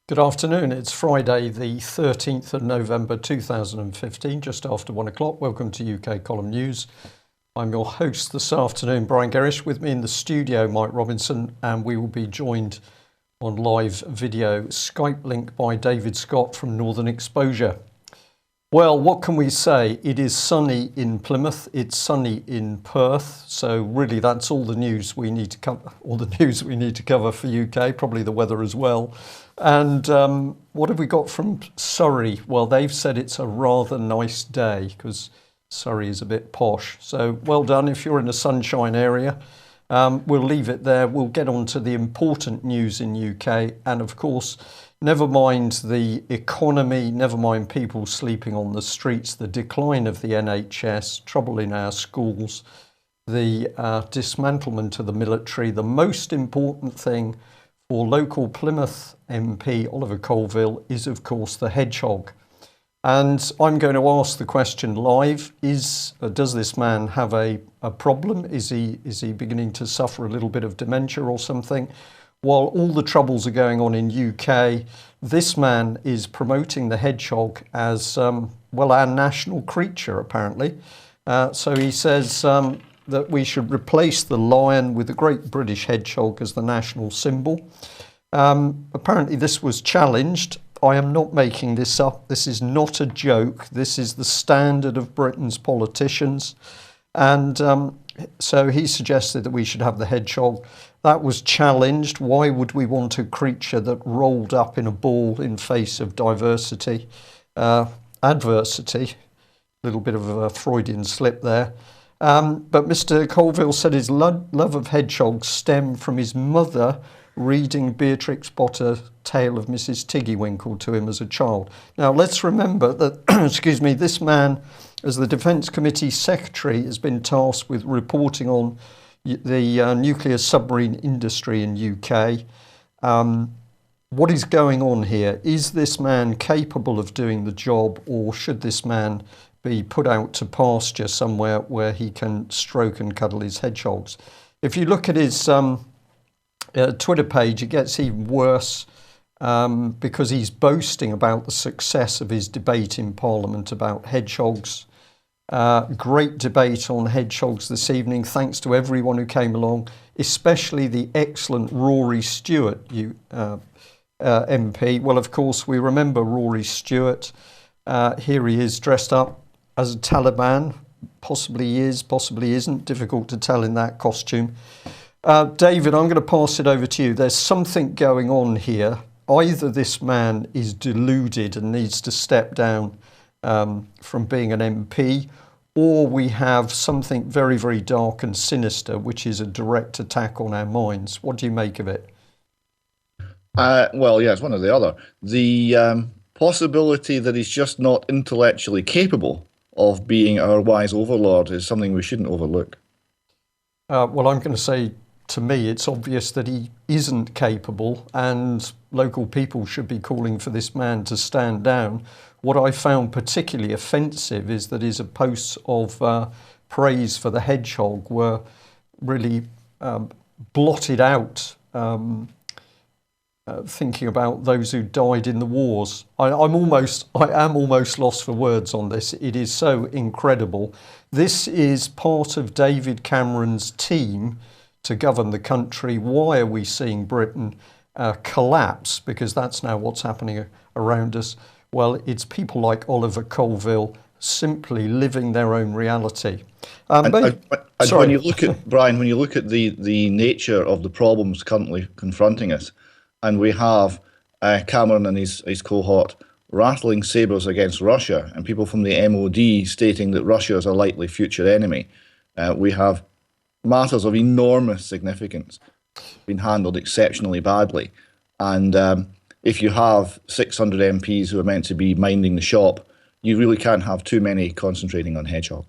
Good afternoon. It's Friday, the 13th of November 2015, just after 1 o'clock. Welcome to UK Column News. I'm your host this afternoon, Brian Gerrish. With me in the studio, Mike Robinson, and we will be joined on live video Skype link by David Scott from Northern Exposure. Well, what can we say? It is sunny in Plymouth. It's sunny in Perth. So really, that's all the news we need to cover. All the news we need to cover for UK. Probably the weather as well. And what have we got from Surrey? Well, they've said it's a rather nice day because Surrey is a bit posh. So well done if you're in a sunshine area. We'll leave it there. We'll get on to the important news in UK. And of course, never mind the economy, never mind people sleeping on the streets, the decline of the NHS, trouble in our schools, the dismantlement of the military. The most important thing for local Plymouth MP Oliver Colville is, of course, the hedgehog. And I'm going to ask the question live, does this man have a problem? Is he beginning to suffer a little bit of dementia or something? While all the troubles are going on in UK, this man is promoting the hedgehog as, well, our national creature, apparently. So he says that we should replace the lion with the great British hedgehog as the national symbol. Apparently this was challenged. I am not making this up. This is not a joke. This is the standard of Britain's politicians. And so he suggested that we should have the hedgehog. That was challenged. Why would we want a creature that rolled up in a ball in face of diversity? Adversity. A little bit of a Freudian slip there. But Mr. Colville said his love of hedgehogs stemmed from his mother reading Beatrix Potter's Tale of Mrs. Tiggywinkle to him as a child. Now, let's remember that, excuse me, this man, as the Defence Committee Secretary, has been tasked with reporting on the nuclear submarine industry in UK. What is going on here? Is this man capable of doing the job, or should this man be put out to pasture somewhere where he can stroke and cuddle his hedgehogs? If you look at his Twitter page, it gets even worse because he's boasting about the success of his debate in Parliament about hedgehogs. Great debate on hedgehogs this evening. Thanks to everyone who came along, especially the excellent Rory Stewart, MP. Well, of course, we remember Rory Stewart. Here he is dressed up as a Taliban. Possibly he is, possibly isn't. Difficult to tell in that costume. David, I'm going to pass it over to you. There's something going on here. Either this man is deluded and needs to step down from being an MP, or we have something very, very dark and sinister, which is a direct attack on our minds. What do you make of it? Well, yeah, it's one or the other. The possibility that he's just not intellectually capable of being our wise overlord is something we shouldn't overlook. Well, I'm going to say, to me, it's obvious that he isn't capable, and local people should be calling for this man to stand down. What I found particularly offensive is that his posts of praise for the hedgehog were really blotted out, thinking about those who died in the wars. I am almost lost for words on this. It is so incredible. This is part of David Cameron's team to govern the country. Why are we seeing Britain collapse? Because that's now what's happening around us. Well, it's people like Oliver Colville simply living their own reality. When you look at, Brian, when you look at the nature of the problems currently confronting us, and we have Cameron and his cohort rattling sabres against Russia, and people from the MOD stating that Russia is a likely future enemy, we have matters of enormous significance being handled exceptionally badly. And if you have 600 MPs who are meant to be minding the shop, you really can't have too many concentrating on hedgehogs.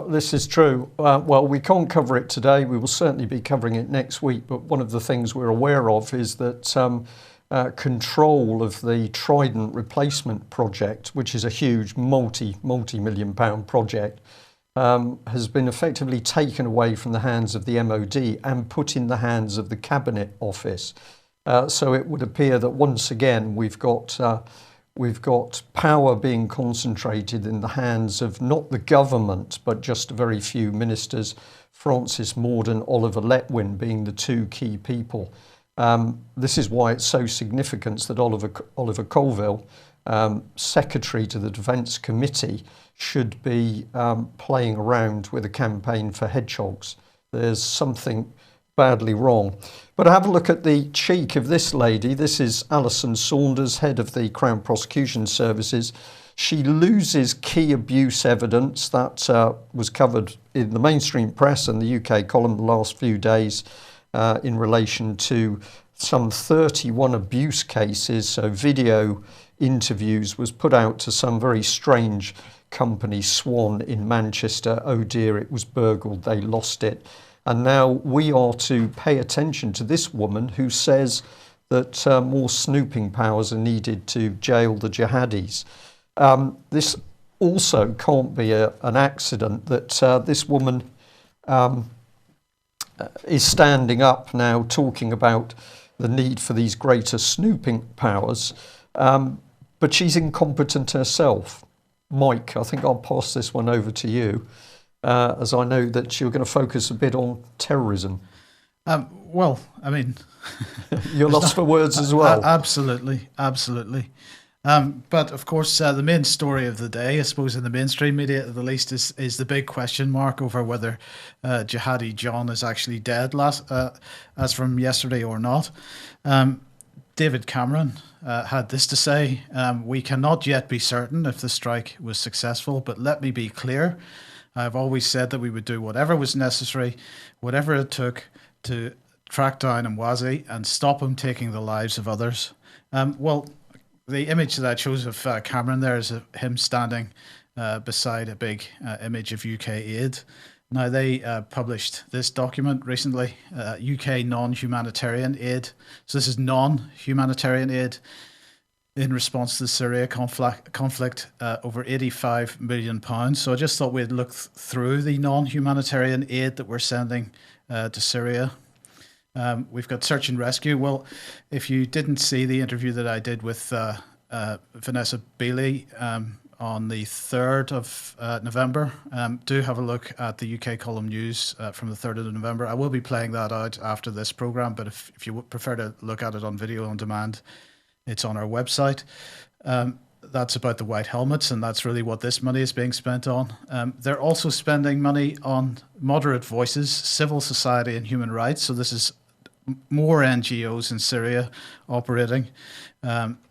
This is true. Well, we can't cover it today. We will certainly be covering it next week. But one of the things we're aware of is that control of the Trident replacement project, which is a huge multi-million pound project, has been effectively taken away from the hands of the MOD and put in the hands of the Cabinet Office. So it would appear that once again we've got power being concentrated in the hands of not the government, but just a very few ministers, Francis Mordaunt, Oliver Letwin being the two key people. This is why it's so significant that Oliver Colville, Secretary to the Defence Committee, should be playing around with a campaign for hedgehogs. There's something badly wrong. But have a look at the cheek of this lady. This is Alison Saunders, head of the Crown Prosecution Services. She loses key abuse evidence that was covered in the mainstream press and the UK column the last few days in relation to some 31 abuse cases. So video interviews was put out to some very strange company, Swan in Manchester. Oh dear, it was burgled, they lost it. And now we are to pay attention to this woman who says that more snooping powers are needed to jail the jihadis. This also can't be an accident that this woman is standing up now talking about the need for these greater snooping powers, but she's incompetent herself. Mike, I think I'll pass this one over to you. As I know that you're going to focus a bit on terrorism. Well, I mean... You're lost for words as well. Absolutely. But of course, the main story of the day, I suppose in the mainstream media at the least, is the big question mark over whether Jihadi John is actually dead as from yesterday or not. David Cameron had this to say: "We cannot yet be certain if the strike was successful, but let me be clear. I've always said that we would do whatever was necessary, whatever it took to track down Mwazi and stop him taking the lives of others." Well, the image that I chose of Cameron there is him standing beside a big image of UK aid. Now, they published this document recently, UK non-humanitarian aid. So this is non-humanitarian aid in response to the Syria conflict, over £85 million. So I just thought we'd look through the non-humanitarian aid that we're sending to Syria. We've got search and rescue. Well, if you didn't see the interview that I did with Vanessa Beeley on the 3rd of November, do have a look at the UK Column News from the 3rd of November. I will be playing that out after this programme, but if you would prefer to look at it on video on demand, it's on our website. That's about the white helmets, and that's really what this money is being spent on. They're also spending money on moderate voices, civil society and human rights. So this is more NGOs in Syria operating.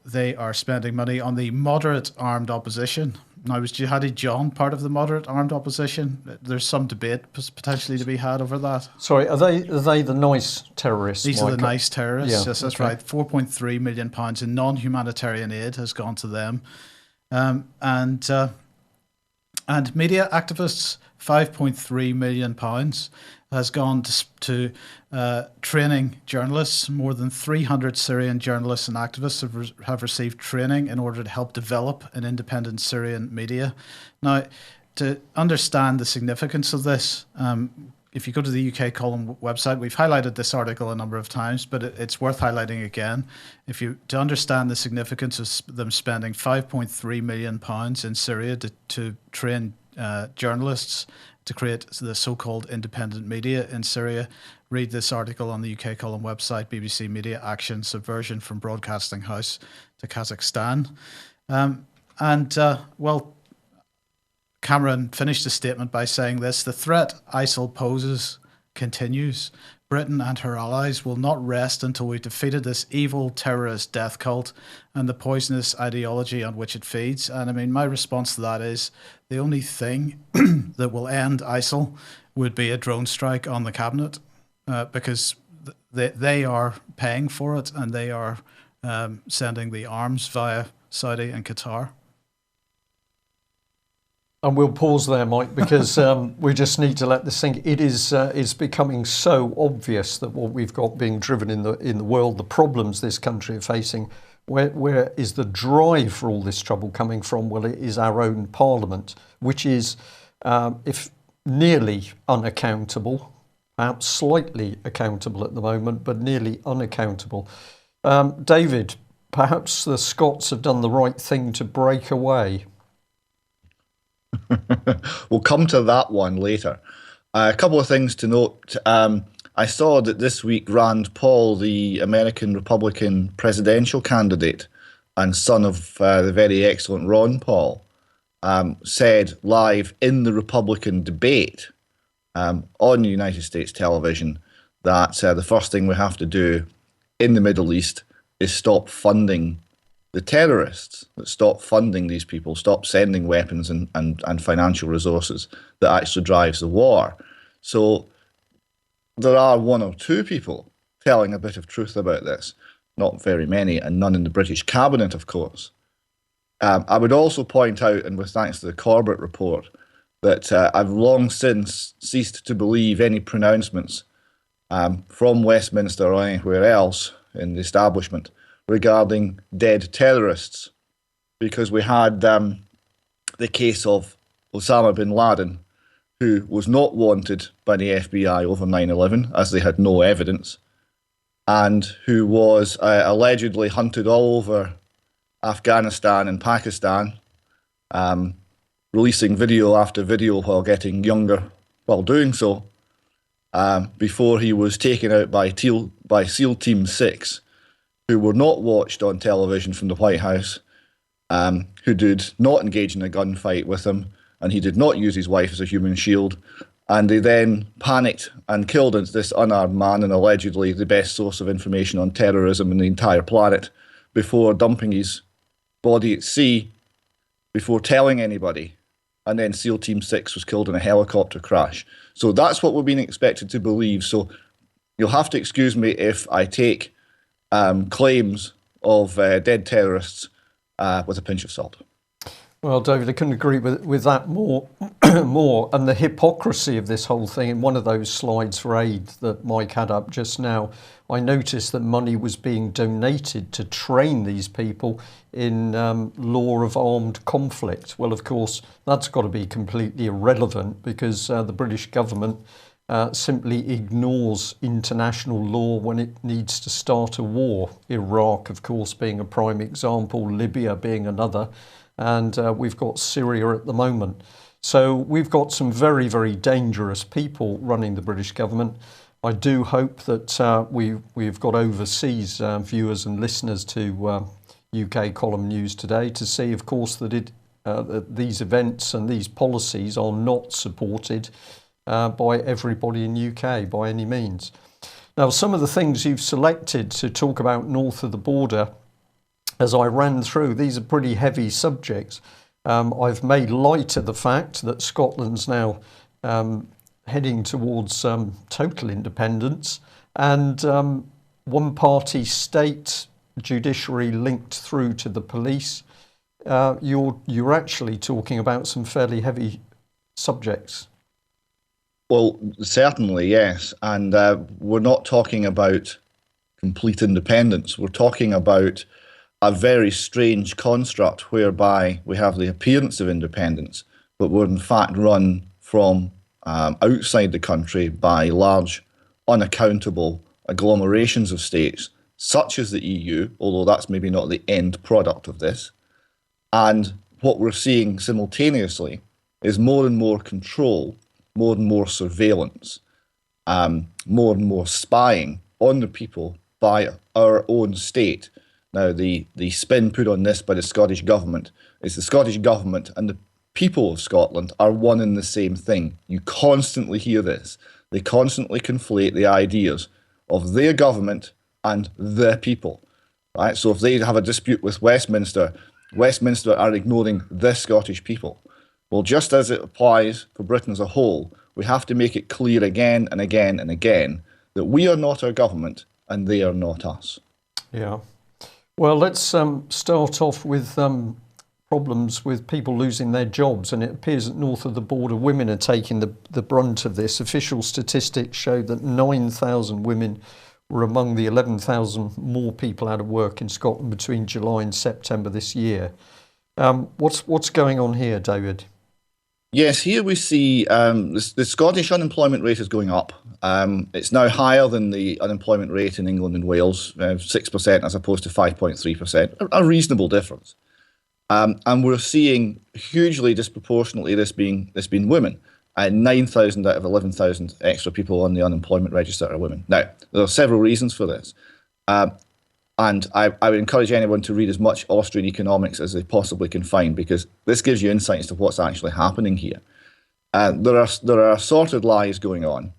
They are spending money on the moderate armed opposition. Now, was Jihadi John part of the moderate armed opposition? There's some debate potentially to be had over that. Sorry, are they the nice terrorists? These are the nice terrorists. Yeah, yes, that's okay. right. £4.3 million in non-humanitarian aid has gone to them, and media activists. £5.3 million has gone to training journalists. More than 300 Syrian journalists and activists have received training in order to help develop an independent Syrian media. Now, to understand the significance of this, if you go to the UK Column website, we've highlighted this article a number of times, but it's worth highlighting again. To understand the significance of them spending £5.3 million in Syria to train journalists to create the so-called independent media in Syria, read this article on the UK Column website, BBC Media Action, Subversion from Broadcasting House to Kazakhstan. Well, Cameron finished the statement by saying this: "The threat ISIL poses continues. Britain and her allies will not rest until we've defeated this evil terrorist death cult and the poisonous ideology on which it feeds." And I mean, my response to that is the only thing that will end ISIL would be a drone strike on the cabinet, because they are paying for it, and they are sending the arms via Saudi and Qatar. And we'll pause there, Mike, because we just need to let this sink. It is becoming so obvious that what we've got being driven in the world, the problems this country are facing. Where is the drive for all this trouble coming from? Well, it is our own Parliament, which is, if nearly unaccountable, perhaps slightly accountable at the moment, but nearly unaccountable. David, perhaps the Scots have done the right thing to break away. We'll come to that one later. A couple of things to note. I saw that this week Rand Paul, the American Republican presidential candidate and son of the very excellent Ron Paul, said live in the Republican debate on United States television that the first thing we have to do in the Middle East is stop funding the terrorists, that stop funding these people, stop sending weapons and financial resources that actually drives the war. So there are one or two people telling a bit of truth about this, not very many, and none in the British cabinet, of course. I would also point out, and with thanks to the Corbett report, that I've long since ceased to believe any pronouncements from Westminster or anywhere else in the establishment regarding dead terrorists, because we had the case of Osama bin Laden, who was not wanted by the FBI over 9/11, as they had no evidence, and who was allegedly hunted all over Afghanistan and Pakistan, releasing video after video while getting younger while doing so, before he was taken out by SEAL Team 6, who were not watched on television from the White House, who did not engage in a gunfight with him, and he did not use his wife as a human shield. And they then panicked and killed this unarmed man, and allegedly the best source of information on terrorism in the entire planet, before dumping his body at sea, before telling anybody. And then SEAL Team 6 was killed in a helicopter crash. So that's what we're being expected to believe. So you'll have to excuse me if I take claims of dead terrorists with a pinch of salt. Well, David, I couldn't agree with that more. And the hypocrisy of this whole thing, in one of those slides for aid that Mike had up just now, I noticed that money was being donated to train these people in law of armed conflict. Well, of course, that's got to be completely irrelevant, because the British government simply ignores international law when it needs to start a war. Iraq, of course, being a prime example, Libya being another. And we've got Syria at the moment. So we've got some very, very dangerous people running the British government. I do hope that we've got overseas viewers and listeners to UK Column News today to see, of course, that these events and these policies are not supported by everybody in UK by any means. Now, some of the things you've selected to talk about north of the border, as I ran through, these are pretty heavy subjects. I've made light of the fact that Scotland's now heading towards total independence, and one-party state judiciary linked through to the police. You're actually talking about some fairly heavy subjects. Well, certainly, yes. And we're not talking about complete independence. We're talking about a very strange construct whereby we have the appearance of independence, but we're in fact run from outside the country by large, unaccountable agglomerations of states, such as the EU, although that's maybe not the end product of this. And what we're seeing simultaneously is more and more control, more and more surveillance, more and more spying on the people by our own state. Now, the spin put on this by the Scottish Government is the Scottish Government and the people of Scotland are one and the same thing. You constantly hear this. They constantly conflate the ideas of their government and the people. Right? So if they have a dispute with Westminster, Westminster are ignoring the Scottish people. Well, just as it applies for Britain as a whole, we have to make it clear again and again and again that we are not our government and they are not us. Yeah. Well, let's start off with problems with people losing their jobs, and it appears that north of the border women are taking the brunt of this. Official statistics show that 9,000 women were among the 11,000 more people out of work in Scotland between July and September this year. What's going on here, David? Yes, here we see the Scottish unemployment rate is going up. It's now higher than the unemployment rate in England and Wales, 6% as opposed to 5.3%, a reasonable difference. And we're seeing hugely disproportionately this being women. 9,000 out of 11,000 extra people on the unemployment register are women. Now, there are several reasons for this. And I would encourage anyone to read as much Austrian economics as they possibly can find, because this gives you insight into what's actually happening here. There are assorted lies going on.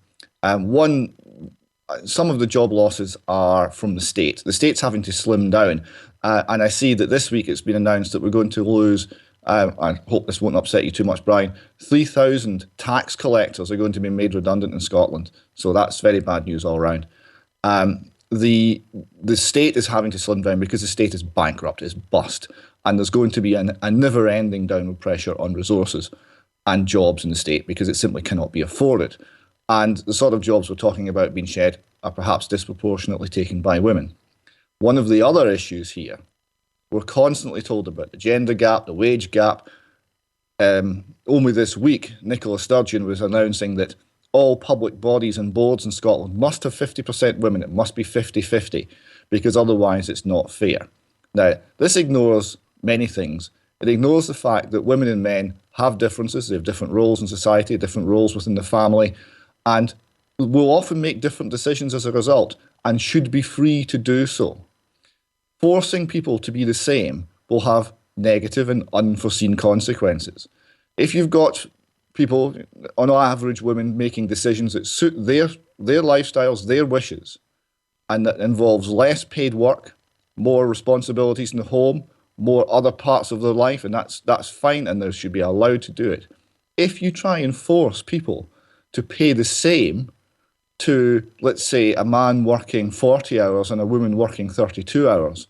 Some of the job losses are from the state. The state's having to slim down. And I see that this week it's been announced that we're going to lose, I hope this won't upset you too much, Brian, 3,000 tax collectors are going to be made redundant in Scotland. So that's very bad news all around. The state is having to slim down because the state is bankrupt, it's bust, and there's going to be a never-ending downward pressure on resources and jobs in the state because it simply cannot be afforded. And the sort of jobs we're talking about being shed are perhaps disproportionately taken by women. One of the other issues here, we're constantly told about the gender gap, the wage gap. Only this week, Nicola Sturgeon was announcing that all public bodies and boards in Scotland must have 50% women. It must be 50-50, because otherwise it's not fair. Now, this ignores many things. It ignores the fact that women and men have differences. They have different roles in society, different roles within the family, and will often make different decisions as a result, and should be free to do so. Forcing people to be the same will have negative and unforeseen consequences. If you've got people, on average, women making decisions that suit their lifestyles, their wishes, and that involves less paid work, more responsibilities in the home, more other parts of their life, and that's fine, and they should be allowed to do it. If you try and force people to pay the same to, let's say, a man working 40 hours and a woman working 32 hours,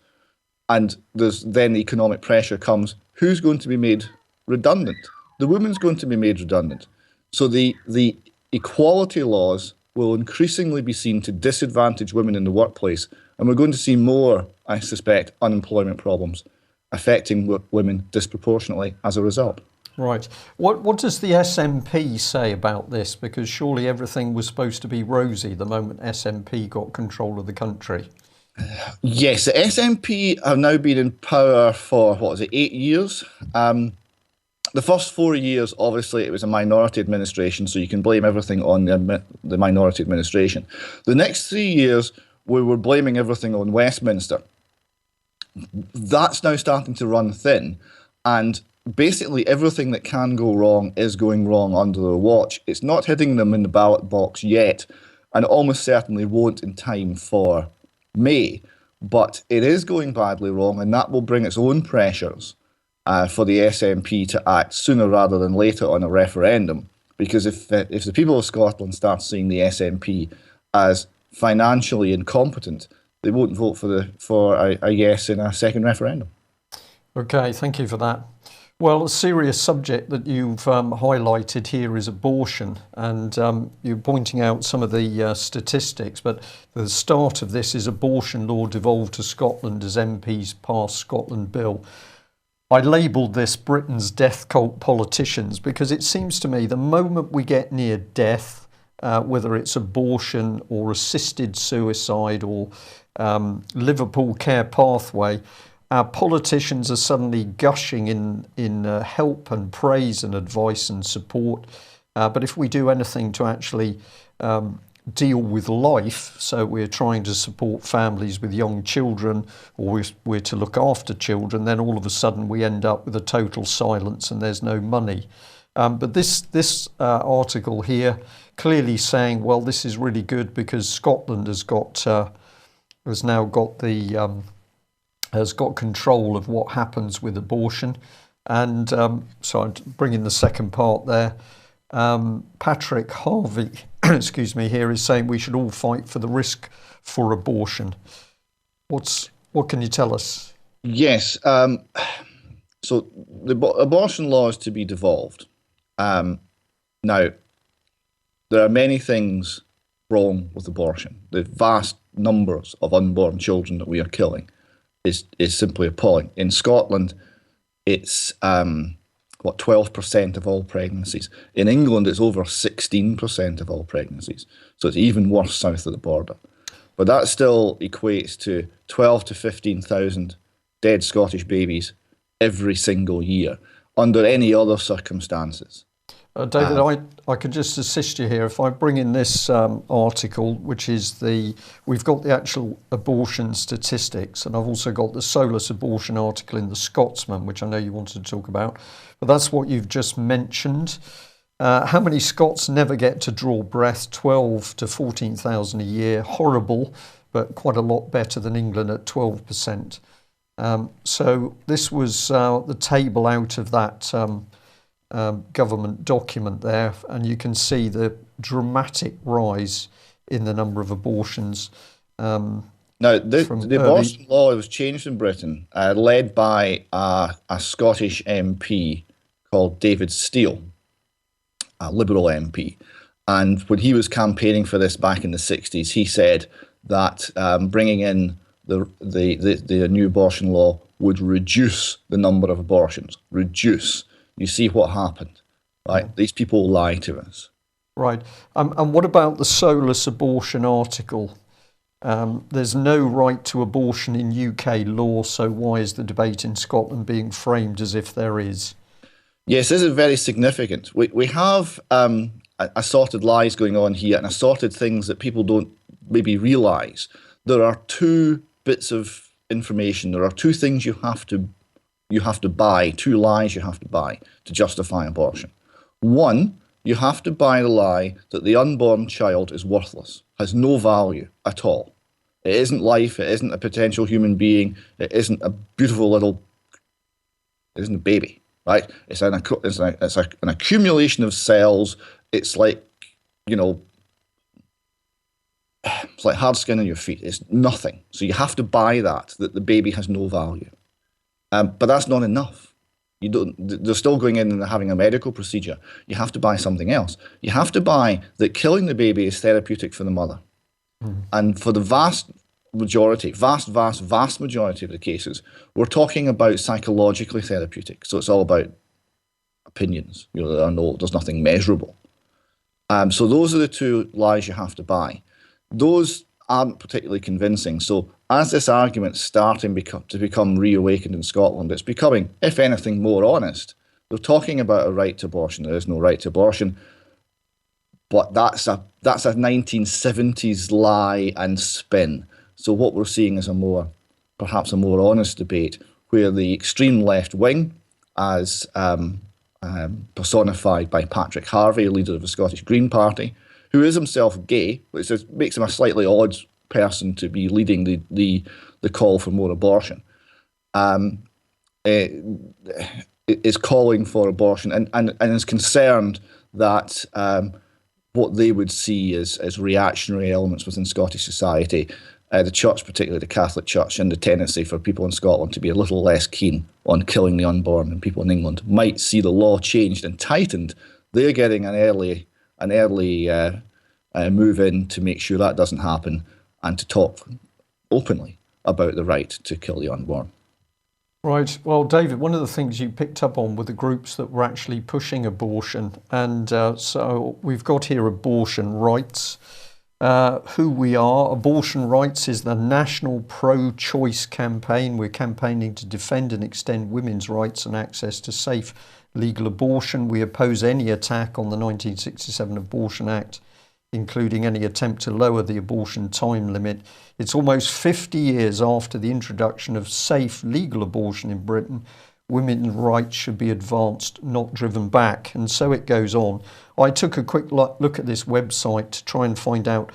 and there's then economic pressure comes, who's going to be made redundant? The woman's going to be made redundant. So the equality laws will increasingly be seen to disadvantage women in the workplace, and we're going to see more, I suspect, unemployment problems affecting women disproportionately as a result. Right. What does the SNP say about this? Because surely everything was supposed to be rosy the moment SNP got control of the country. Yes, the SNP have now been in power for, 8 years? The first 4 years, obviously, it was a minority administration, so you can blame everything on the minority administration. The next 3 years, we were blaming everything on Westminster. That's now starting to run thin, and basically everything that can go wrong is going wrong under their watch. It's not hitting them in the ballot box yet, and it almost certainly won't in time for May, but it is going badly wrong, and that will bring its own pressures for the SNP to act sooner rather than later on a referendum. Because if the people of Scotland start seeing the SNP as financially incompetent, they won't vote for a yes in a second referendum. Okay, thank you for that. Well, a serious subject that you've highlighted here is abortion, and you're pointing out some of the statistics, but the start of this is abortion law devolved to Scotland as MPs passed Scotland Bill. I labelled this Britain's death cult politicians because it seems to me the moment we get near death, whether it's abortion or assisted suicide or Liverpool Care Pathway, our politicians are suddenly gushing in help and praise and advice and support. But if we do anything to actually deal with life, so we're trying to support families with young children, or we're to look after children, then all of a sudden we end up with a total silence and there's no money. But this article here clearly saying, well, this is really good because Scotland has now got control of what happens with abortion. And so I'm bringing the second part there. Patrick Harvey, excuse me, here is saying we should all fight for the risk for abortion. What can you tell us? Yes. So the abortion law is to be devolved. Now, there are many things wrong with abortion. The vast numbers of unborn children that we are killing is simply appalling. In Scotland, it's 12% of all pregnancies. In England, it's over 16% of all pregnancies. So it's even worse south of the border. But that still equates to 12 to 15,000 dead Scottish babies every single year under any other circumstances. David, I could just assist you here. If I bring in this article, which is we've got the actual abortion statistics, and I've also got the Solus abortion article in the Scotsman, which I know you wanted to talk about. But that's what you've just mentioned. How many Scots never get to draw breath? 12 to 14,000 a year. Horrible, but quite a lot better than England at 12%. So this was the table out of that government document there, and you can see the dramatic rise in the number of abortions. Now, the abortion law was changed in Britain, led by a Scottish MP called David Steele, a Liberal MP. And when he was campaigning for this back in the 60s, he said that bringing in the new abortion law would reduce the number of abortions. Reduce. You see what happened, right? These people lie to us. Right. And what about the Solus abortion article? There's no right to abortion in UK law, so why is the debate in Scotland being framed as if there is? Yes, this is very significant. We have assorted lies going on here and assorted things that people don't maybe realise. There are two bits of information. There are two things you have to buy, two lies you have to buy to justify abortion. One, you have to buy the lie that the unborn child is worthless, has no value at all. It isn't life, it isn't a potential human being, it isn't a beautiful little, it isn't a baby, right? It's an accumulation of cells. It's like, it's like hard skin on your feet. It's nothing. So you have to buy that the baby has no value. But that's not enough. They're still going in and having a medical procedure. You have to buy something else. You have to buy that killing the baby is therapeutic for the mother. And for the vast majority of the cases, we're talking about psychologically therapeutic. So it's all about opinions. There's nothing measurable. So those are the two lies you have to buy. Those aren't particularly convincing. So as this argument's starting to become reawakened in Scotland, it's becoming, if anything, more honest. They're talking about a right to abortion. There is no right to abortion. But that's a 1970s lie and spin. So what we're seeing is perhaps a more honest debate where the extreme left wing, as personified by Patrick Harvey, leader of the Scottish Green Party, who is himself gay, which makes him a slightly odd person to be leading the call for more abortion, is calling for abortion and is concerned that what they would see as reactionary elements within Scottish society, the church, particularly the Catholic Church, and the tendency for people in Scotland to be a little less keen on killing the unborn than people in England, might see the law changed and tightened. They're getting an early move in to make sure that doesn't happen and to talk openly about the right to kill the unborn. Right. Well, David, one of the things you picked up on were the groups that were actually pushing abortion. And so we've got here Abortion Rights. Who we are. Abortion Rights is the national pro-choice campaign. We're campaigning to defend and extend women's rights and access to safe legal abortion. We oppose any attack on the 1967 Abortion Act, including any attempt to lower the abortion time limit. It's almost 50 years after the introduction of safe legal abortion in Britain. Women's rights should be advanced, not driven back. And so it goes on. I took a quick look at this website to try and find out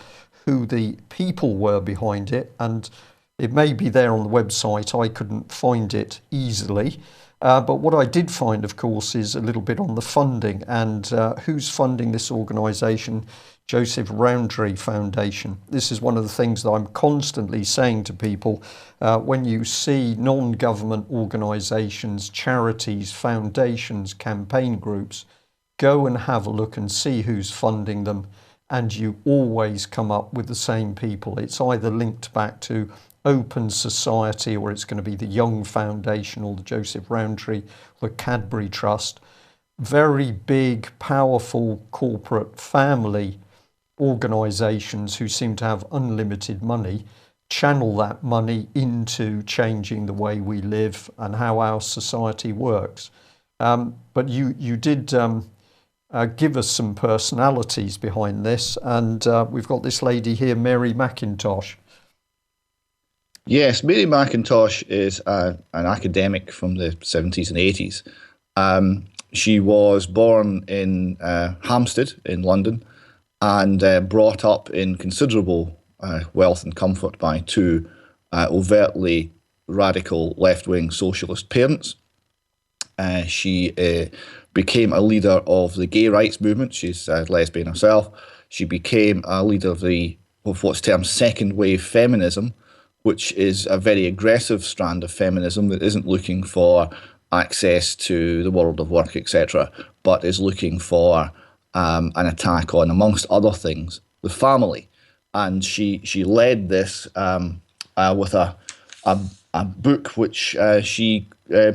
who the people were behind it. And it may be there on the website. I couldn't find it easily. But what I did find, of course, is a little bit on the funding and who's funding this organisation, Joseph Rowntree Foundation. This is one of the things that I'm constantly saying to people. When you see non-government organisations, charities, foundations, campaign groups, go and have a look and see who's funding them. And you always come up with the same people. It's either linked back to open society, or it's going to be the Young Foundation or the Joseph Rowntree or the Cadbury Trust. Very big, powerful corporate family organisations who seem to have unlimited money channel that money into changing the way we live and how our society works. But you did give us some personalities behind this, and we've got this lady here, Mary Mackintosh. Yes, Mary Mackintosh is an academic from the 70s and 80s. She was born in Hampstead in London and brought up in considerable wealth and comfort by two overtly radical left-wing socialist parents. She became a leader of the gay rights movement. She's a lesbian herself. She became a leader of what's termed second wave feminism, which is a very aggressive strand of feminism that isn't looking for access to the world of work, etc., but is looking for an attack on, amongst other things, the family. And she led this with a book which she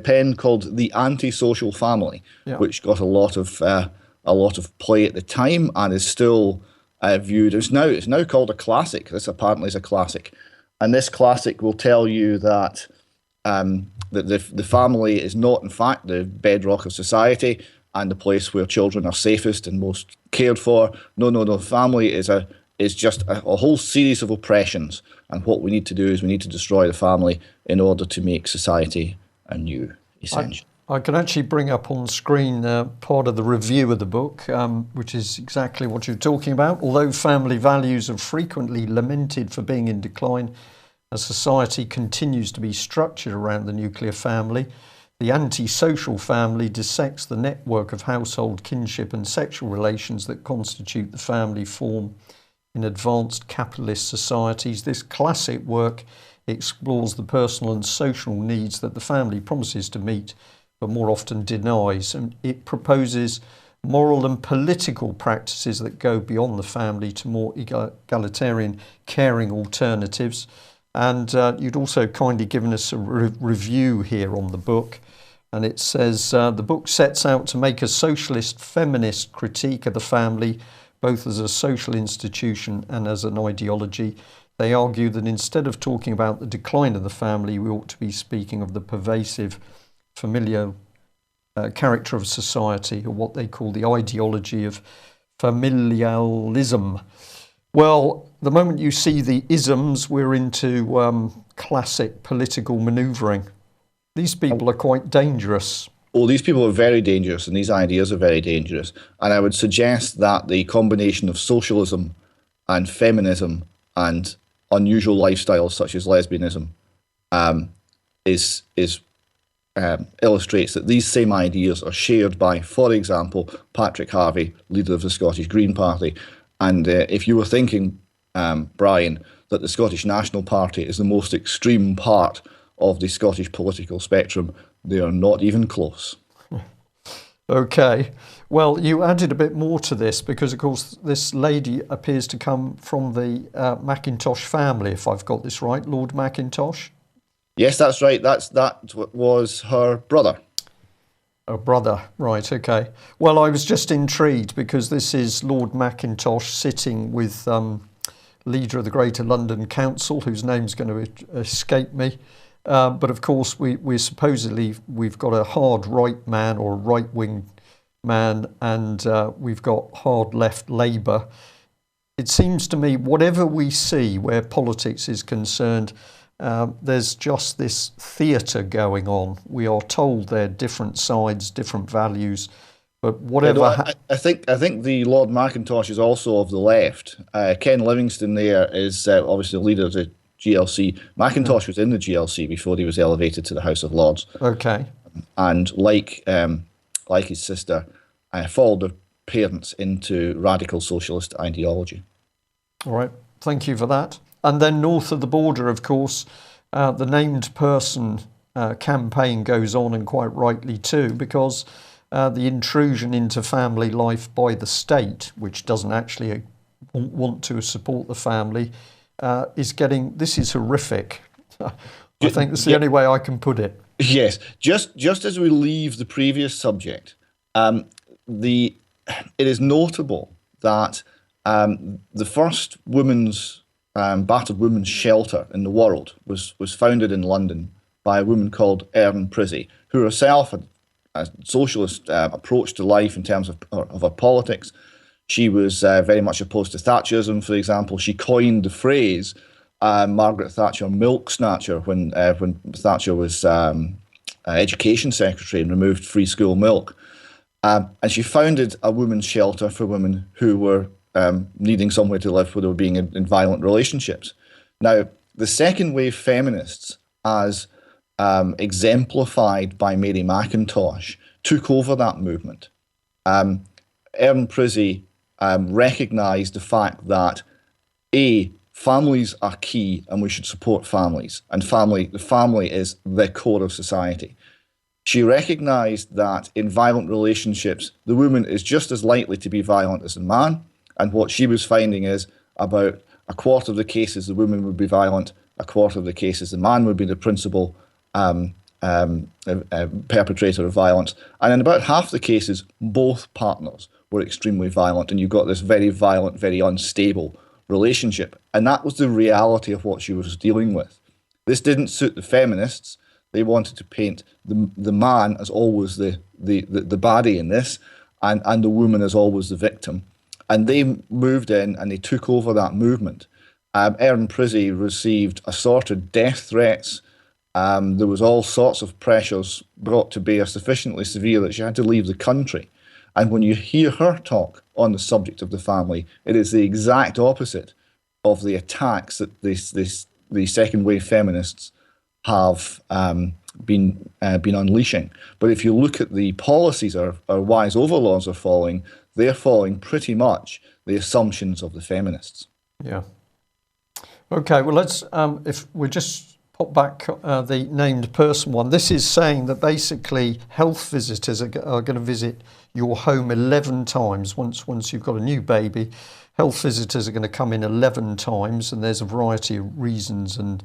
penned called The Antisocial Family, which got a lot of play at the time and is still viewed. It's now called a classic. This apparently is a classic, and this classic will tell you that that the family is not, in fact, the bedrock of society and the place where children are safest and most cared for. No. Family is just a whole series of oppressions, and what we need to do is we need to destroy the family in order to make society anew, essentially. I can actually bring up on screen part of the review of the book, which is exactly what you're talking about. Although family values are frequently lamented for being in decline, as society continues to be structured around the nuclear family, the antisocial family dissects the network of household kinship and sexual relations that constitute the family form in advanced capitalist societies. This classic work explores the personal and social needs that the family promises to meet but more often denies, and it proposes moral and political practices that go beyond the family to more egalitarian, caring alternatives. And you'd also kindly given us a review here on the book, and it says the book sets out to make a socialist feminist critique of the family, both as a social institution and as an ideology. They argue that instead of talking about the decline of the family, we ought to be speaking of the pervasive familial character of society, or what they call the ideology of familialism. Well, the moment you see the isms, we're into classic political manoeuvring. These people are quite dangerous. Oh, these people are very dangerous, and these ideas are very dangerous. And I would suggest that the combination of socialism and feminism and unusual lifestyles such as lesbianism illustrates that these same ideas are shared by, for example, Patrick Harvie, leader of the Scottish Green Party. And if you were thinking, Brian, that the Scottish National Party is the most extreme part of the Scottish political spectrum, they are not even close. Okay. Well, you added a bit more to this because, of course, this lady appears to come from the Mackintosh family, if I've got this right, Lord Mackintosh? Yes, that's right. That was her brother. A brother, right, okay. Well, I was just intrigued because this is Lord Mackintosh sitting with leader of the Greater London Council, whose name's going to escape me. But of course, we've got a hard right man or a right-wing man, and we've got hard left Labour. It seems to me, whatever we see where politics is concerned, there's just this theatre going on. We are told they're different sides, different values, but whatever. I think the Lord Mackintosh is also of the left. Ken Livingstone there is obviously the leader of the GLC. Mackintosh was in the GLC before he was elevated to the House of Lords. Okay. And like his sister, followed their parents into radical socialist ideology. All right. Thank you for that. And then north of the border, of course, the named person campaign goes on, and quite rightly too, because the intrusion into family life by the state, which doesn't actually want to support the family, this is horrific. I think that's the only way I can put it. Yes. Just as we leave the previous subject, it is notable that the first battered women's shelter in the world was founded in London by a woman called Erin Prizzie, who herself had a socialist approach to life in terms of her politics. She was very much opposed to Thatcherism, for example. She coined the phrase Margaret Thatcher milk snatcher when Thatcher was education secretary and removed free school milk. And she founded a women's shelter for women who were needing somewhere to live where they were being in violent relationships. Now, the second wave feminists, as exemplified by Mary McIntosh, took over that movement. Erin Prizzie recognised the fact that families are key and we should support families, and the family is the core of society. She recognised that in violent relationships, the woman is just as likely to be violent as the man, and what she was finding is about a quarter of the cases the woman would be violent, a quarter of the cases the man would be the principal perpetrator of violence, and in about half the cases, both partners were extremely violent, and you got this very violent, very unstable relationship. And that was the reality of what she was dealing with. This didn't suit the feminists. They wanted to paint the man as always the baddie in this, and the woman as always the victim. And they moved in and they took over that movement. Erin Prizzie received assorted death threats. There was all sorts of pressures brought to bear sufficiently severe that she had to leave the country. And when you hear her talk on the subject of the family, it is the exact opposite of the attacks that the second wave feminists have been unleashing. But if you look at the policies our wise overlords are following, they're following pretty much the assumptions of the feminists. Yeah. Okay, well, let's, if we just pop back the named person one, this is saying that basically health visitors are going to visit your home 11 times once you've got a new baby. Health visitors are going to come in 11 times, and there's a variety of reasons and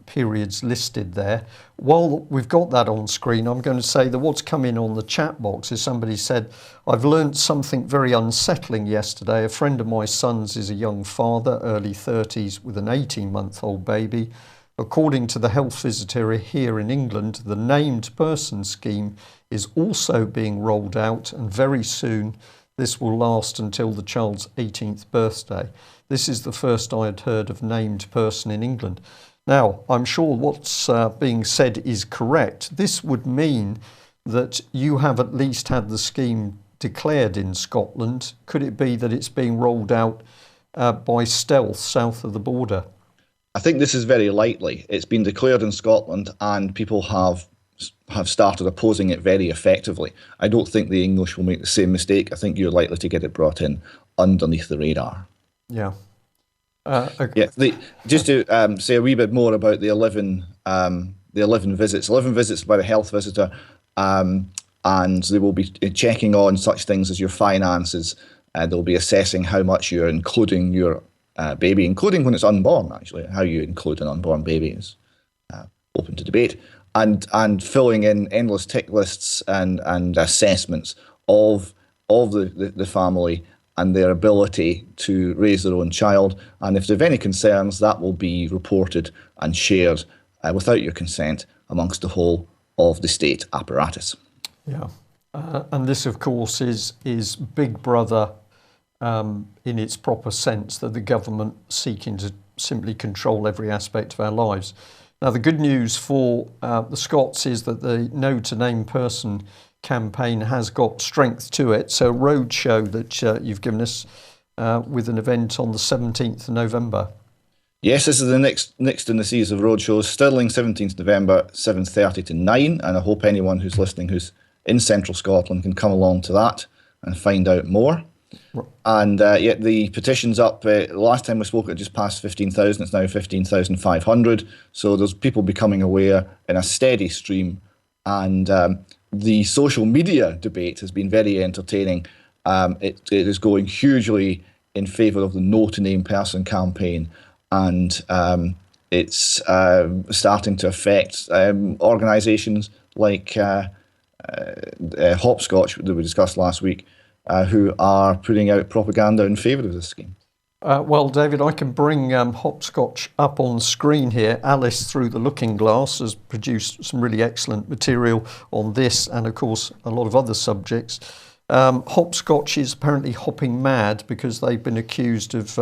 periods listed there. While we've got that on screen, I'm going to say that what's come in on the chat box is somebody said, I've learned something very unsettling yesterday. A friend of my son's is a young father, early 30s, with an 18-month-old baby. According to the health visitor here in England, the named person scheme is also being rolled out, and very soon this will last until the child's 18th birthday. This is the first I had heard of named person in England. Now, I'm sure what's being said is correct. This would mean that you have at least had the scheme declared in Scotland. Could it be that it's being rolled out by stealth south of the border? I think this is very likely. It's been declared in Scotland and people have started opposing it very effectively. I don't think the English will make the same mistake. I think you're likely to get it brought in underneath the radar. Yeah. Okay. Yeah. Just to say a wee bit more about the 11 visits. 11 visits by the health visitor, and they will be checking on such things as your finances. They'll be assessing how much you're including your baby, including when it's unborn. Actually, how you include an unborn baby is open to debate. And filling in endless tick lists and assessments of the family and their ability to raise their own child. And if they have any concerns, that will be reported and shared without your consent amongst the whole of the state apparatus. Yeah. And this, of course, is Big Brother in its proper sense, that the government seeking to simply control every aspect of our lives. Now, the good news for the Scots is that the No to Name Person campaign has got strength to it. So, a roadshow that you've given us with an event on the 17th of November. Yes, this is the next in the series of roadshows. Stirling, 17th November, 7:30 to 9. And I hope anyone who's listening who's in central Scotland can come along to that and find out more. And yet the petition's up. Last time we spoke, it just passed 15,000. It's now 15,500. So there's people becoming aware in a steady stream. And the social media debate has been very entertaining. It is going hugely in favour of the No to Name Person campaign. And It's starting to affect organisations like Hopscotch that we discussed last week, who are putting out propaganda in favour of this scheme. Well, David, I can bring Hopscotch up on screen here. Alice Through the Looking Glass has produced some really excellent material on this and, of course, a lot of other subjects. Hopscotch is apparently hopping mad because they've been accused of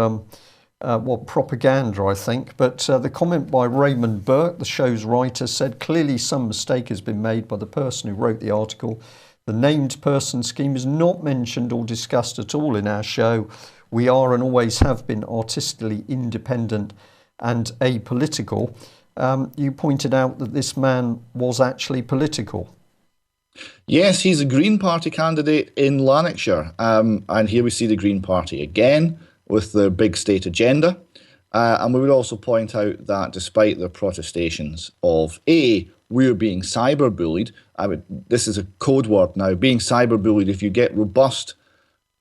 propaganda, I think. But the comment by Raymond Burke, the show's writer, said clearly some mistake has been made by the person who wrote the article. The named person scheme is not mentioned or discussed at all in our show. We are and always have been artistically independent and apolitical. You pointed out that this man was actually political. Yes, he's a Green Party candidate in Lanarkshire. And here we see the Green Party again with their big state agenda. And we would also point out that despite their protestations of we're being cyberbullied, this is a code word now, being cyberbullied, if you get robust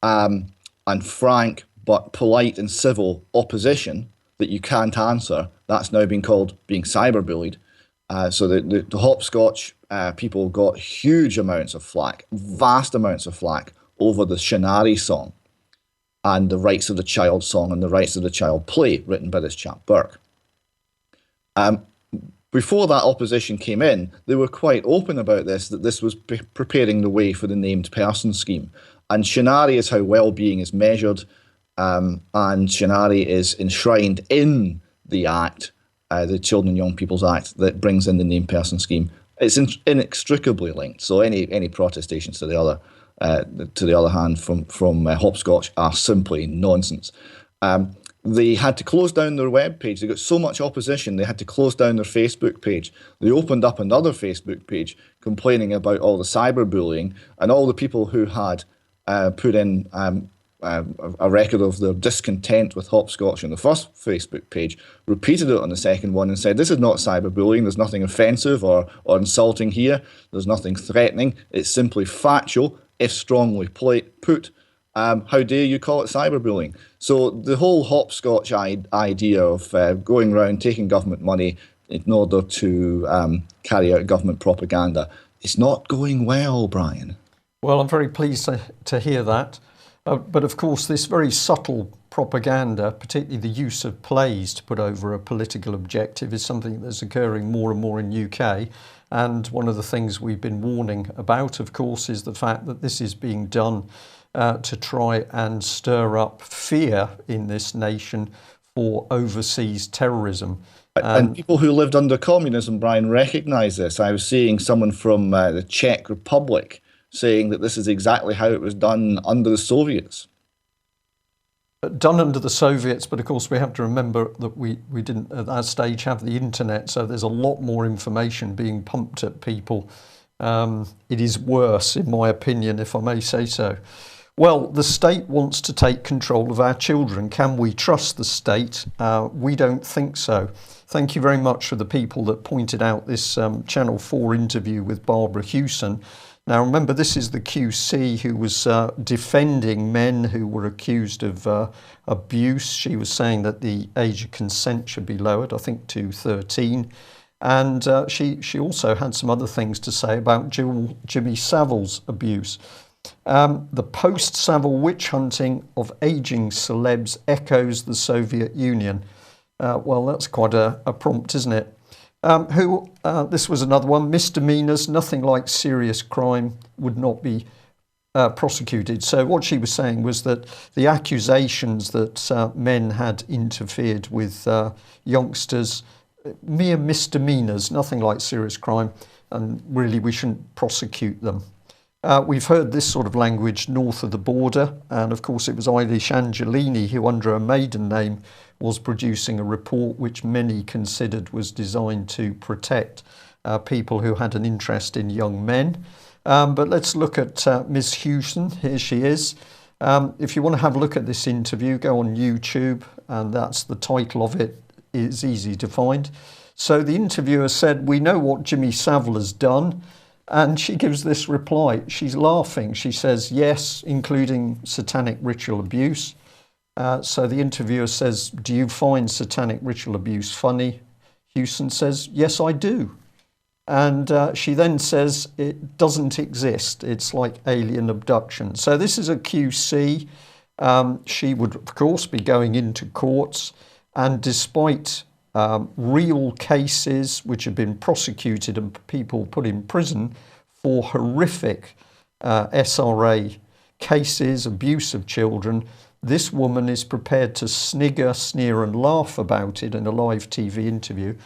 and frank but polite and civil opposition that you can't answer, that's now been called being cyberbullied. So the Hopscotch people got huge amounts of flack, vast amounts of flack over the Shinari song and the Rights of the Child song and the Rights of the Child play written by this chap Burke. Before that opposition came in, they were quite open about this, that this was preparing the way for the named person scheme. And Shinari is how well-being is measured, and Shinari is enshrined in the Act, the Children and Young People's Act, that brings in the named person scheme. It's inextricably linked. So any protestations to the other hand from Hopscotch are simply nonsense. They had to close down their webpage. They got so much opposition, they had to close down their Facebook page. They opened up another Facebook page complaining about all the cyberbullying, and all the people who had put in a record of their discontent with Hopscotch on the first Facebook page, repeated it on the second one and said, this is not cyberbullying, there's nothing offensive or insulting here, there's nothing threatening, it's simply factual, if strongly put. How dare you call it cyberbullying? So the whole Hopscotch idea of going around taking government money in order to carry out government propaganda, it's not going well, Brian. Well, I'm very pleased to hear that. But of course, this very subtle propaganda, particularly the use of plays to put over a political objective, is something that's occurring more and more in UK. And one of the things we've been warning about, of course, is the fact that this is being done to try and stir up fear in this nation for overseas terrorism. And people who lived under communism, Brian, recognise this. I was seeing someone from the Czech Republic saying that this is exactly how it was done under the Soviets. Done under the Soviets, but of course we have to remember that we didn't at that stage have the internet, so there's a lot more information being pumped at people. It is worse, in my opinion, if I may say so. Well, the state wants to take control of our children. Can we trust the state? We don't think so. Thank you very much for the people that pointed out this Channel 4 interview with Barbara Hewson. Now, remember, this is the QC who was defending men who were accused of abuse. She was saying that the age of consent should be lowered, I think, to 13. And she also had some other things to say about Jimmy Savile's abuse. The post-Savile witch hunting of ageing celebs echoes the Soviet Union. Well, that's quite a prompt, isn't it? This was another one. Misdemeanors, nothing like serious crime, would not be prosecuted. So what she was saying was that the accusations that men had interfered with youngsters, mere misdemeanors, nothing like serious crime, and really we shouldn't prosecute them. We've heard this sort of language north of the border, and of course it was Eilish Angelini who, under her maiden name, was producing a report which many considered was designed to protect people who had an interest in young men. But let's look at Ms. Hewson. Here she is. If you want to have a look at this interview, go on YouTube, and that's the title of it. It's easy to find. So the interviewer said, "We know what Jimmy Savile has done." And she gives this reply. She's laughing. She says, yes, including satanic ritual abuse. So the interviewer says, do you find satanic ritual abuse funny? Hewson says, yes, I do. And she then says it doesn't exist. It's like alien abduction. So this is a QC. She would, of course, be going into courts. And despite real cases which have been prosecuted and people put in prison for horrific SRA cases, abuse of children, this woman is prepared to snigger, sneer and laugh about it in a live TV interview.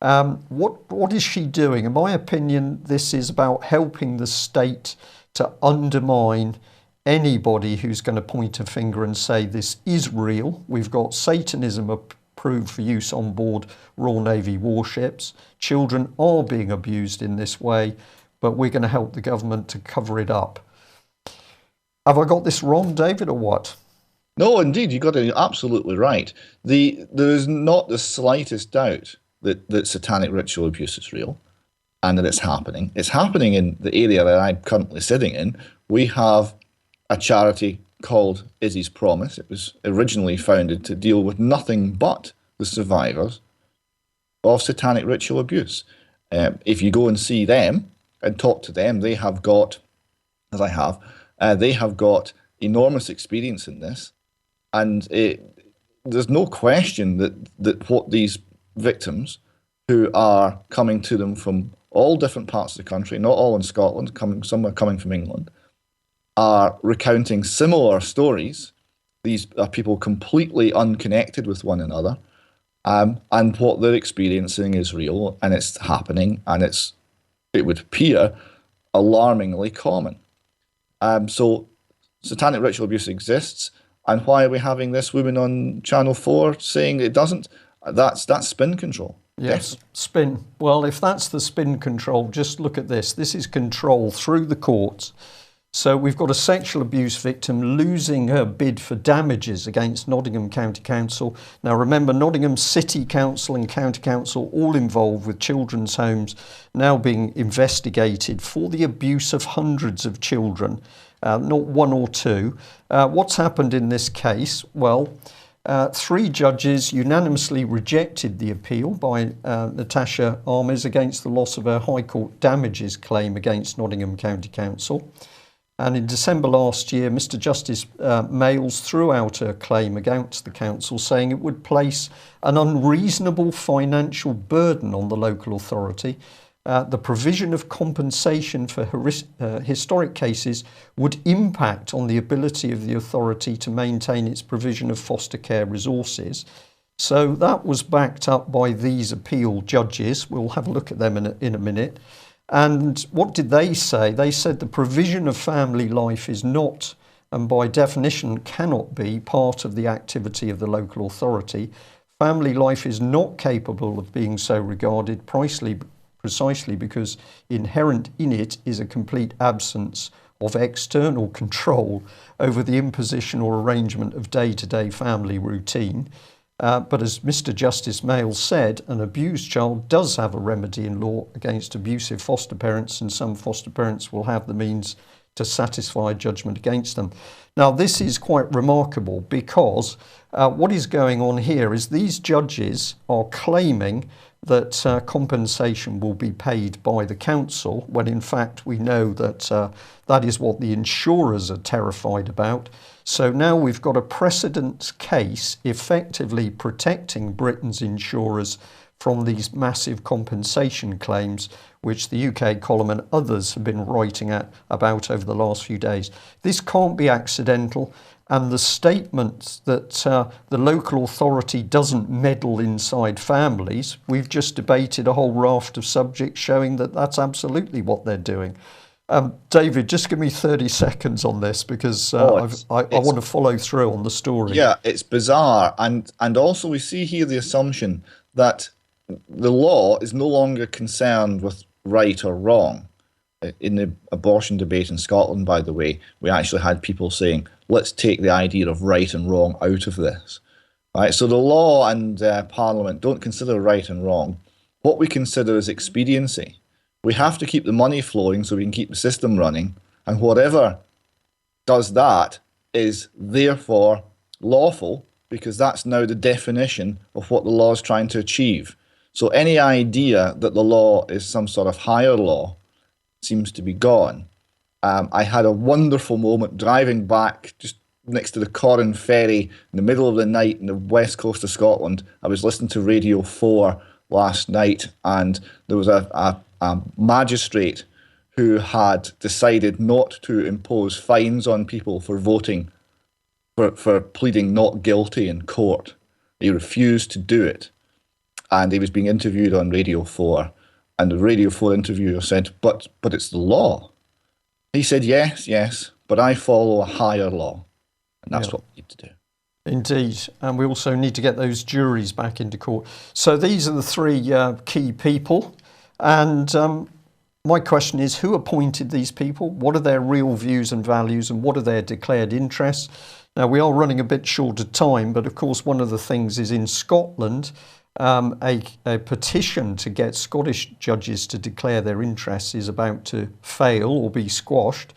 What is she doing? In my opinion, this is about helping the state to undermine anybody who's going to point a finger and say this is real. We've got Satanism approved for use on board Royal Navy warships. Children are being abused in this way, but we're going to help the government to cover it up. Have I got this wrong, David, or what? No, indeed, you got it absolutely right. There is not the slightest doubt that satanic ritual abuse is real and that it's happening. It's happening in the area that I'm currently sitting in. We have a charity called Izzy's Promise. It was originally founded to deal with nothing but the survivors of satanic ritual abuse. If you go and see them and talk to them, they have got, as I have, they have got enormous experience in this. And there's no question that what these victims who are coming to them from all different parts of the country, not all in Scotland, some are coming from England, are recounting similar stories. These are people completely unconnected with one another, and what they're experiencing is real, and it's happening, and it would appear alarmingly common. So satanic ritual abuse exists, and why are we having this woman on Channel 4 saying it doesn't? That's spin control. Yes, spin. Well, if that's the spin control, just look at this. This is control through the courts. So we've got a sexual abuse victim losing her bid for damages against Nottingham County Council. Now remember, Nottingham City Council and County Council all involved with children's homes now being investigated for the abuse of hundreds of children, not one or two. What's happened in this case? Well, 3 judges unanimously rejected the appeal by Natasha Armes against the loss of her High Court damages claim against Nottingham County Council. And in December last year, Mr Justice Mayles threw out her claim against the council, saying it would place an unreasonable financial burden on the local authority. The provision of compensation for historic cases would impact on the ability of the authority to maintain its provision of foster care resources. So that was backed up by these appeal judges. We'll have a look at them in a minute. And what did they say? They said the provision of family life is not, and by definition cannot be, part of the activity of the local authority. Family life is not capable of being so regarded precisely because inherent in it is a complete absence of external control over the imposition or arrangement of day-to-day family routine. But as Mr Justice Mayles said, an abused child does have a remedy in law against abusive foster parents, and some foster parents will have the means to satisfy judgment against them. Now, this is quite remarkable because what is going on here is these judges are claiming that compensation will be paid by the council, when in fact we know that that is what the insurers are terrified about. So now we've got a precedent case effectively protecting Britain's insurers from these massive compensation claims, which the UK column and others have been writing about over the last few days. This can't be accidental, and the statement that the local authority doesn't meddle inside families, we've just debated a whole raft of subjects showing that that's absolutely what they're doing. David, just give me 30 seconds on this because I want to follow through on the story. Yeah, it's bizarre. And also we see here the assumption that the law is no longer concerned with right or wrong. In the abortion debate in Scotland, by the way, we actually had people saying, let's take the idea of right and wrong out of this. Right? So the law and Parliament don't consider right and wrong. What we consider is expediency. We have to keep the money flowing so we can keep the system running, and whatever does that is therefore lawful, because that's now the definition of what the law is trying to achieve. So any idea that the law is some sort of higher law seems to be gone. I had a wonderful moment driving back just next to the Corran Ferry in the middle of the night in the west coast of Scotland. I was listening to Radio 4 last night, and there was a magistrate who had decided not to impose fines on people for voting, for pleading not guilty in court. He refused to do it. And he was being interviewed on Radio 4. And the Radio 4 interviewer said, but it's the law. He said, yes, but I follow a higher law. And that's what we need to do. Indeed. And we also need to get those juries back into court. So these are the three key people. And my question is, who appointed these people? What are their real views and values, and what are their declared interests? Now, we are running a bit short of time, but of course, one of the things is in Scotland, a petition to get Scottish judges to declare their interests is about to fail or be squashed.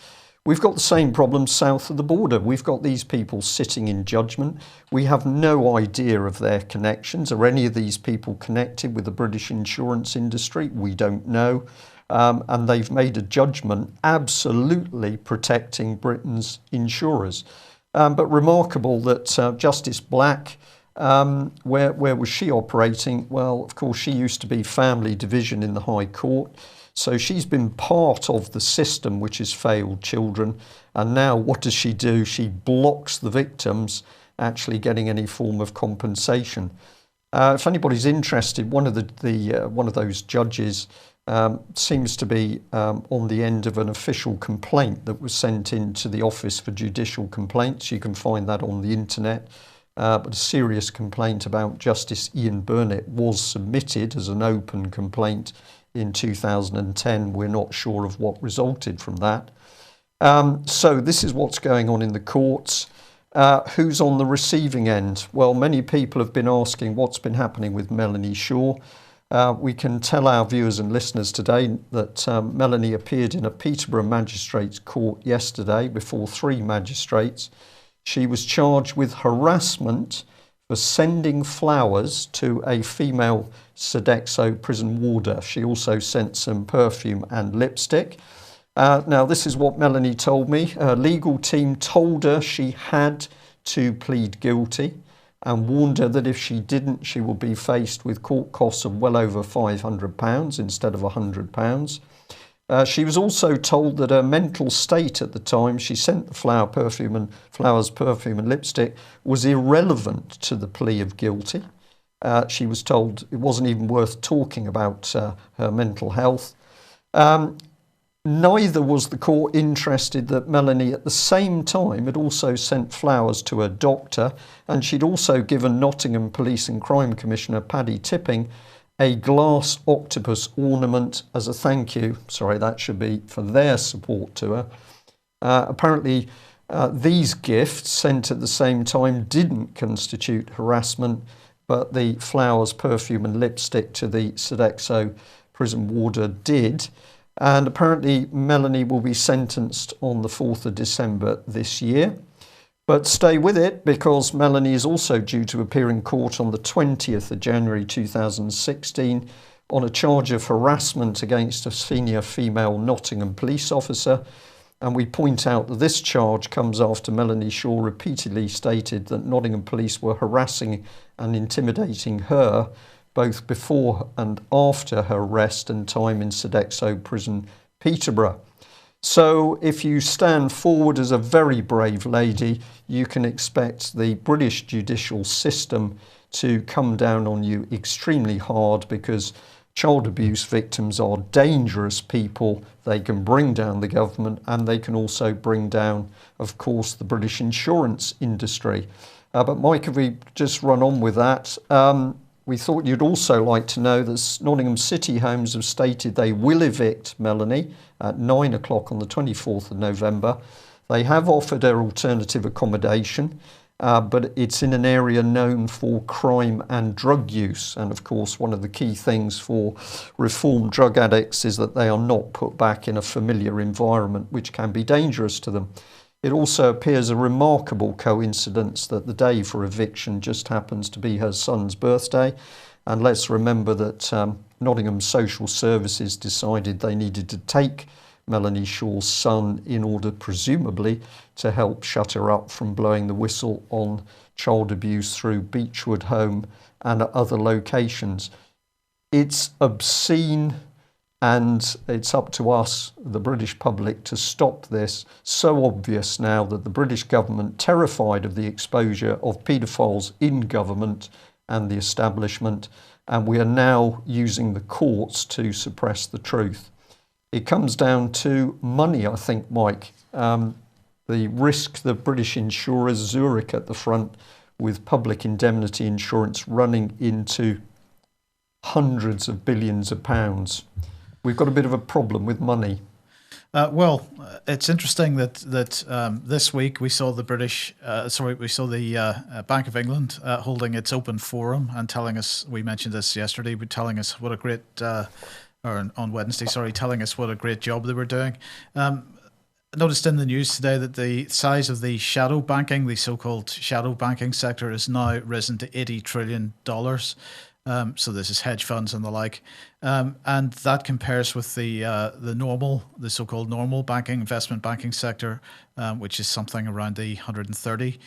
We've got the same problem south of the border. We've got these people sitting in judgment. We have no idea of their connections. Are any of these people connected with the British insurance industry? We don't know. And they've made a judgment absolutely protecting Britain's insurers. But remarkable that Justice Black, where was she operating? Well, of course, she used to be family division in the High Court. So she's been part of the system which has failed children. And now what does she do? She blocks the victims actually getting any form of compensation. If anybody's interested, one of those judges seems to be on the end of an official complaint that was sent in to the Office for Judicial Complaints. You can find that on the internet. But a serious complaint about Justice Ian Burnett was submitted as an open complaint in 2010. We're not sure of what resulted from that. So this is what's going on in the courts. Who's on the receiving end? Well, many people have been asking what's been happening with Melanie Shaw. We can tell our viewers and listeners today that Melanie appeared in a Peterborough Magistrates Court yesterday before 3 magistrates. She was charged with harassment for sending flowers to a female Sodexo prison warder. She also sent some perfume and lipstick. Now, this is what Melanie told me. Her legal team told her she had to plead guilty and warned her that if she didn't, she would be faced with court costs of well over £500 instead of £100. She was also told that her mental state at the time she sent the flowers, perfume and lipstick was irrelevant to the plea of guilty. She was told it wasn't even worth talking about her mental health. Neither was the court interested that Melanie at the same time had also sent flowers to her doctor, and she'd also given Nottingham Police and Crime Commissioner Paddy Tipping a glass octopus ornament as a thank you. Sorry, that should be for their support to her. Apparently, these gifts sent at the same time didn't constitute harassment, but the flowers, perfume and lipstick to the Sodexo prison warder did. And apparently Melanie will be sentenced on the 4th of December this year. But stay with it, because Melanie is also due to appear in court on the 20th of January 2016 on a charge of harassment against a senior female Nottingham police officer. And we point out that this charge comes after Melanie Shaw repeatedly stated that Nottingham police were harassing and intimidating her both before and after her arrest and time in Sodexo prison, Peterborough. So if you stand forward as a very brave lady, you can expect the British judicial system to come down on you extremely hard, because child abuse victims are dangerous people. They can bring down the government, and they can also bring down, of course, the British insurance industry. But Mike, if we just run on with that, we thought you'd also like to know that Nottingham City Homes have stated they will evict Melanie at 9 o'clock on the 24th of November. They have offered her alternative accommodation, but it's in an area known for crime and drug use. And of course, one of the key things for reformed drug addicts is that they are not put back in a familiar environment, which can be dangerous to them. It also appears a remarkable coincidence that the day for eviction just happens to be her son's birthday. And let's remember that Nottingham Social Services decided they needed to take Melanie Shaw's son in order, presumably, to help shut her up from blowing the whistle on child abuse through Beechwood Home and at other locations. It's obscene, and it's up to us, the British public, to stop this. So obvious now that the British government, terrified of the exposure of paedophiles in government and the establishment, and we are now using the courts to suppress the truth. It comes down to money, I think, Mike. The risk, the British insurers, Zurich at the front, with public indemnity insurance running into hundreds of billions of pounds. We've got a bit of a problem with money. Well, it's interesting that this week we saw the Bank of England holding its open forum and telling us, we mentioned this yesterday, but telling us what a great, or on Wednesday, telling us what a great job they were doing. I noticed in the news today that the size of the shadow banking, the so-called shadow banking sector, has now risen to $80 trillion. So this is hedge funds and the like, and that compares with the so-called normal banking, investment banking sector, which is something around the $130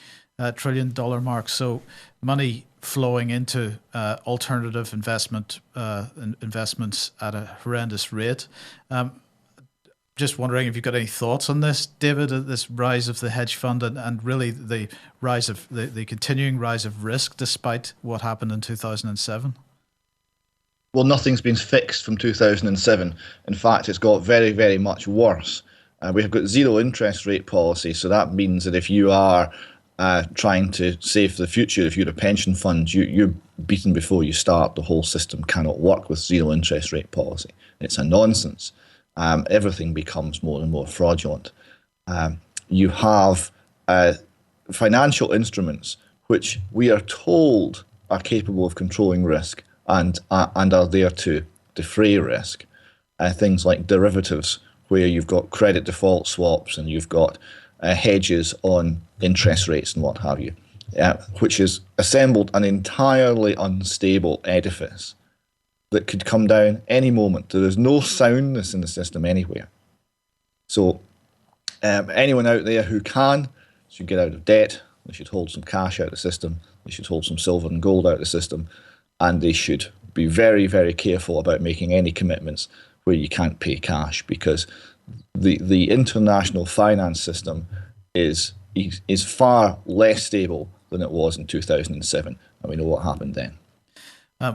trillion mark. So money flowing into alternative investments at a horrendous rate. Just wondering if you've got any thoughts on this, David, this rise of the hedge fund and really the rise of the continuing rise of risk despite what happened in 2007? Well, nothing's been fixed from 2007. In fact, it's got very, very much worse. We've got zero interest rate policy, so that means that if you are trying to save for the future, if you're a pension fund, you're beaten before you start. The whole system cannot work with zero interest rate policy. It's a nonsense. Everything becomes more and more fraudulent. You have financial instruments which we are told are capable of controlling risk and are there to defray risk. Things like derivatives, where you've got credit default swaps and you've got hedges on interest rates and what have you, which has assembled an entirely unstable edifice that could come down any moment. There is no soundness in the system anywhere. So anyone out there who should get out of debt. They should hold some cash out of the system. They should hold some silver and gold out of the system. And they should be very, very careful about making any commitments where you can't pay cash, because the international finance system is far less stable than it was in 2007. And we know what happened then.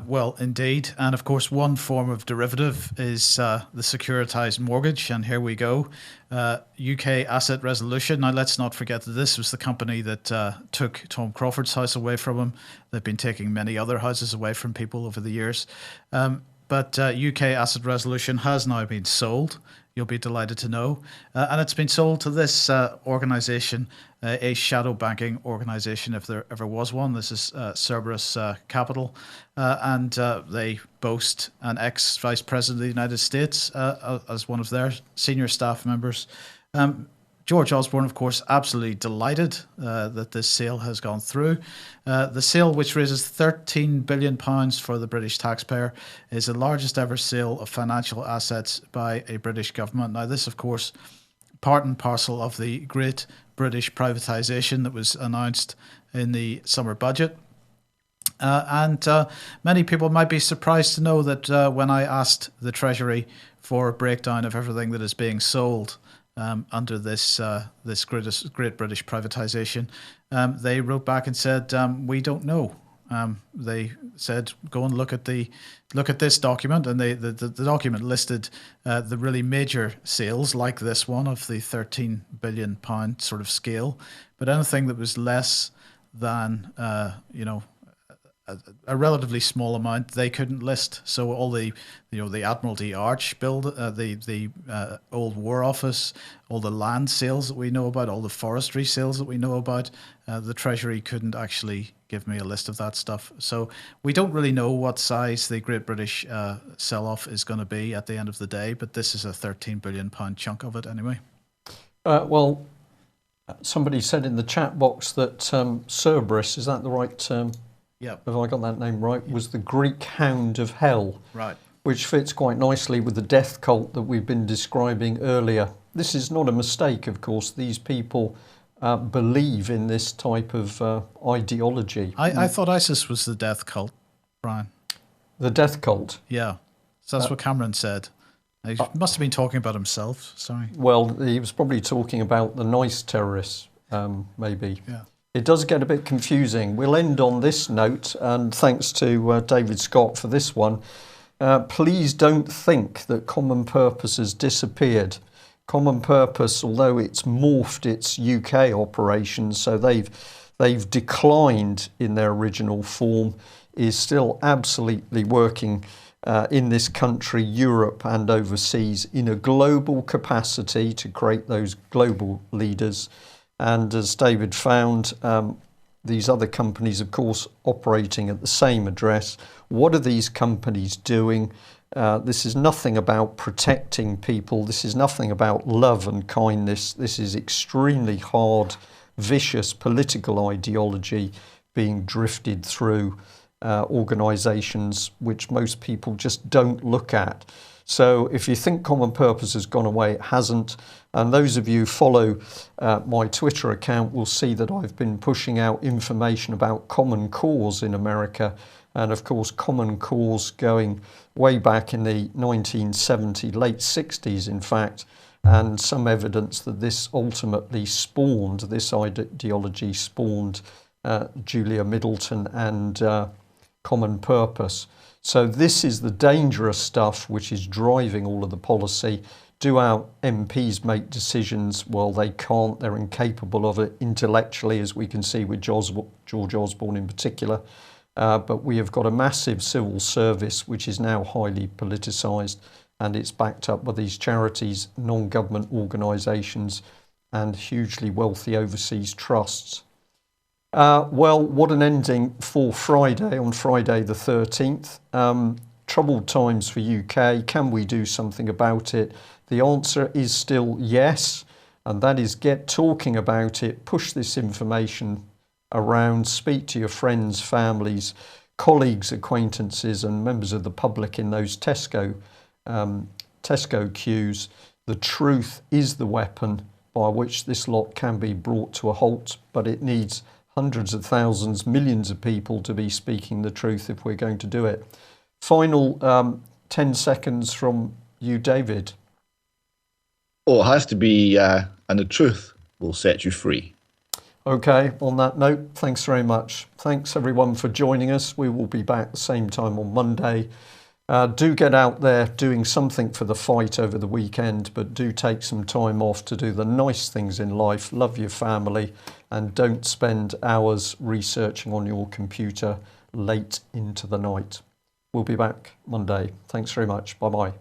Well, indeed. And of course, one form of derivative is the securitized mortgage. And here we go. UK Asset Resolution. Now, let's not forget that this was the company that took Tom Crawford's house away from him. They've been taking many other houses away from people over the years. But UK Asset Resolution has now been sold. You'll be delighted to know. And it's been sold to this organisation, a shadow banking organisation, if there ever was one. This is Cerberus Capital. And they boast an ex-Vice President of the United States as one of their senior staff members. George Osborne, of course, absolutely delighted that this sale has gone through. The sale, which raises £13 billion for the British taxpayer, is the largest ever sale of financial assets by a British government. Now, this, of course, part and parcel of the great British privatisation that was announced in the summer budget. And many people might be surprised to know that when I asked the Treasury for a breakdown of everything that is being sold under this great British privatisation, they wrote back and said, we don't know. They said, go and look at this document, and the document listed the really major sales, like this one of the £13 billion sort of scale, but anything that was less than a relatively small amount they couldn't list. So all the Admiralty Arch build, the old War Office, all the land sales that we know about, all the forestry sales that we know about, the Treasury couldn't actually give me a list of that stuff. So we don't really know what size the Great British sell-off is going to be at the end of the day, but this is a £13 billion chunk of it anyway. Well, somebody said in the chat box that Cerberus, is that the right Yep. Have I got that name right? Was the Greek hound of hell. Right. Which fits quite nicely with the death cult that we've been describing earlier. This is not a mistake, of course. These people believe in this type of ideology. I thought ISIS was the death cult, Brian. The death cult? Yeah. So that's what Cameron said. He must have been talking about himself. Sorry. Well, he was probably talking about the nice terrorists, maybe. Yeah. It does get a bit confusing. We'll end on this note, and thanks to David Scott for this one. Please don't think that Common Purpose has disappeared. Common Purpose, although it's morphed its UK operations, so they've declined in their original form, is still absolutely working in this country, Europe and overseas in a global capacity to create those global leaders. And as David found, these other companies, of course, operating at the same address. What are these companies doing? This is nothing about protecting people. This is nothing about love and kindness. This is extremely hard, vicious political ideology being drifted through organisations which most people just don't look at. So if you think Common Purpose has gone away, it hasn't. And those of you who follow my Twitter account will see that I've been pushing out information about Common Cause in America. And of course, Common Cause going way back in the 1970s, late 60s, in fact, and some evidence that this ultimately spawned, this ideology spawned Julia Middleton and Common Purpose. So this is the dangerous stuff which is driving all of the policy. Do our MPs make decisions? Well, they can't. They're incapable of it intellectually, as we can see with George Osborne in particular. But we have got a massive civil service which is now highly politicised, and it's backed up by these charities, non-government organisations and hugely wealthy overseas trusts. Well, what an ending for Friday, on Friday the 13th. Troubled times for UK. Can we do something about it? The answer is still yes, and that is get talking about it, push this information around, speak to your friends, families, colleagues, acquaintances and members of the public in those Tesco queues. The truth is the weapon by which this lot can be brought to a halt, but it needs hundreds of thousands, millions of people to be speaking the truth if we're going to do it. Final 10 seconds from you, David. Oh, it has to be, and the truth will set you free. Okay, on that note, thanks very much. Thanks everyone for joining us. We will be back the same time on Monday. Do get out there doing something for the fight over the weekend, but do take some time off to do the nice things in life. Love your family and don't spend hours researching on your computer late into the night. We'll be back Monday. Thanks very much. Bye-bye.